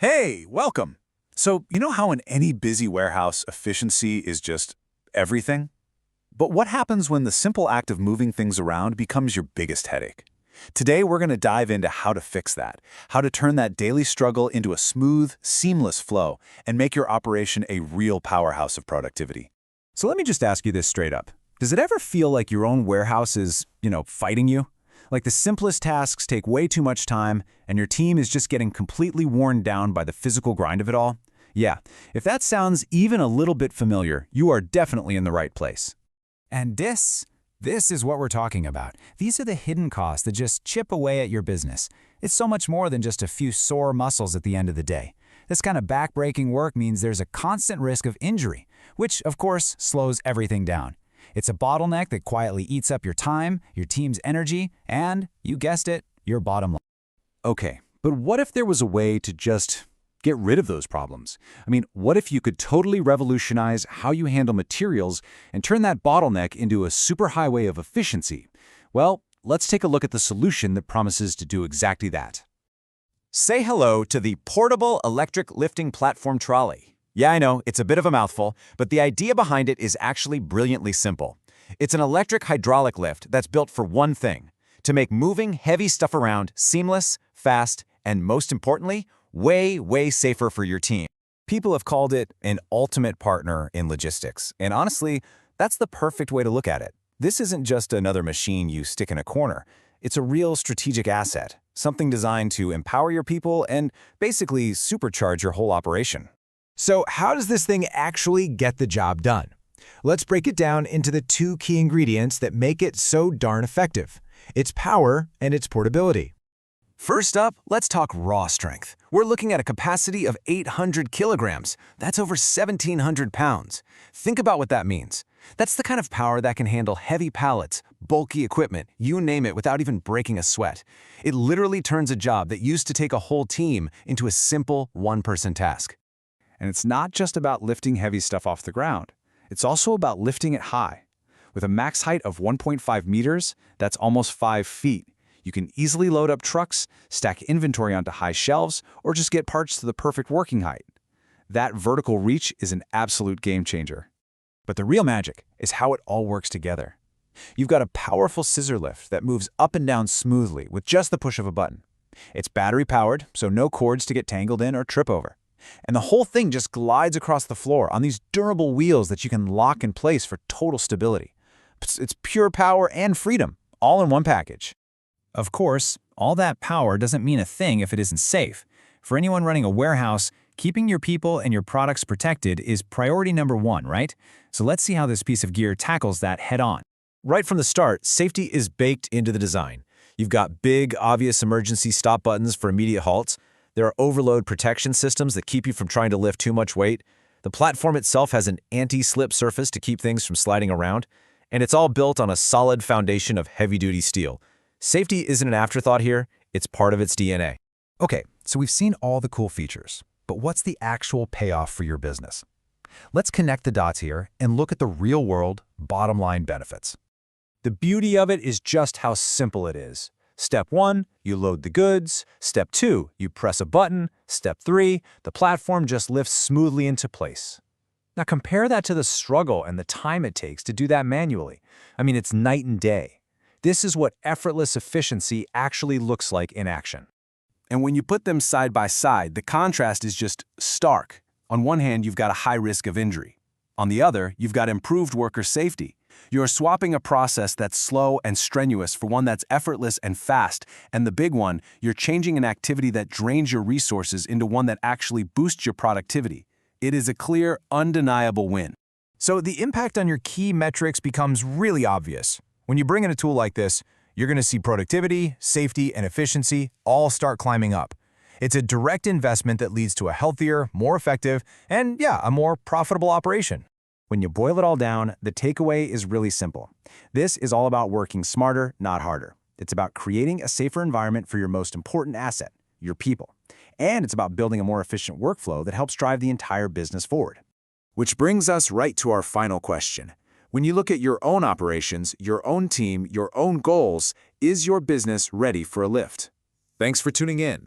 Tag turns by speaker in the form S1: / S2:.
S1: Hey, welcome. So, you know how in any busy warehouse, efficiency is just everything? But what happens when the simple act of moving things around becomes your biggest headache? Today, we're going to dive into how to fix that, how to turn that daily struggle into a smooth, seamless flow, and make your operation a real powerhouse of productivity.
S2: So let me just ask you this straight up. Does it ever feel like your own warehouse is, fighting you? Like the simplest tasks take way too much time and your team is just getting completely worn down by the physical grind of it all? Yeah, if that sounds even a little bit familiar, you are definitely in the right place. And this is what we're talking about. These are the hidden costs that just chip away at your business. It's so much more than just a few sore muscles at the end of the day. This kind of back-breaking work means there's a constant risk of injury, which, of course, slows everything down. It's a bottleneck that quietly eats up your time, your team's energy, and, you guessed it, your bottom line.
S1: Okay, but what if there was a way to just get rid of those problems? What if you could totally revolutionize how you handle materials and turn that bottleneck into a superhighway of efficiency? Well, let's take a look at the solution that promises to do exactly that.
S2: Say hello to the portable electric lifting platform Trolley. Yeah, I know, it's a bit of a mouthful, but the idea behind it is actually brilliantly simple. It's an electric hydraulic lift that's built for one thing: to make moving heavy stuff around seamless, fast, and most importantly, way safer for your team. People have called it an ultimate partner in logistics, and honestly, that's the perfect way to look at it. This isn't just another machine you stick in a corner. It's a real strategic asset, something designed to empower your people and basically supercharge your whole operation. So how does this thing actually get the job done? Let's break it down into the two key ingredients that make it so darn effective: its power and its portability. First up, let's talk raw strength. We're looking at a capacity of 800 kilograms. That's over 1,700 pounds. Think about what that means. That's the kind of power that can handle heavy pallets, bulky equipment, you name it, without even breaking a sweat. It literally turns a job that used to take a whole team into a simple one-person task.
S1: And it's not just about lifting heavy stuff off the ground. It's also about lifting it high. With a max height of 1.5 meters, that's almost 5 feet. You can easily load up trucks, stack inventory onto high shelves, or just get parts to the perfect working height. That vertical reach is an absolute game changer. But the real magic is how it all works together. You've got a powerful scissor lift that moves up and down smoothly with just the push of a button. It's battery-powered, so no cords to get tangled in or trip over. And the whole thing just glides across the floor on these durable wheels that you can lock in place for total stability. It's pure power and freedom, all in one package.
S2: Of course, all that power doesn't mean a thing if it isn't safe. For anyone running a warehouse, keeping your people and your products protected is priority number one, right? So let's see how this piece of gear tackles that head-on. Right from the start, safety is baked into the design. You've got big, obvious emergency stop buttons for immediate halts. There are overload protection systems that keep you from trying to lift too much weight. The platform itself has an anti-slip surface to keep things from sliding around. And it's all built on a solid foundation of heavy-duty steel. Safety isn't an afterthought here, it's part of its DNA. Okay, so we've seen all the cool features, but what's the actual payoff for your business? Let's connect the dots here and look at the real-world, bottom-line benefits. The beauty of it is just how simple it is. Step 1, you load the goods. Step 2, you press a button. Step 3, the platform just lifts smoothly into place. Now compare that to the struggle and the time it takes to do that manually. It's night and day. This is what effortless efficiency actually looks like in action.
S1: And when you put them side by side, the contrast is just stark. On one hand, you've got a high risk of injury. On the other, you've got improved worker safety. You're swapping a process that's slow and strenuous for one that's effortless and fast, and the big one, you're changing an activity that drains your resources into one that actually boosts your productivity. It is a clear, undeniable win.
S2: So the impact on your key metrics becomes really obvious. When you bring in a tool like this, you're going to see productivity, safety, and efficiency all start climbing up. It's a direct investment that leads to a healthier, more effective, and a more profitable operation. When you boil it all down, the takeaway is really simple. This is all about working smarter, not harder. It's about creating a safer environment for your most important asset, your people. And it's about building a more efficient workflow that helps drive the entire business forward.
S1: Which brings us right to our final question. When you look at your own operations, your own team, your own goals, is your business ready for a lift? Thanks for tuning in.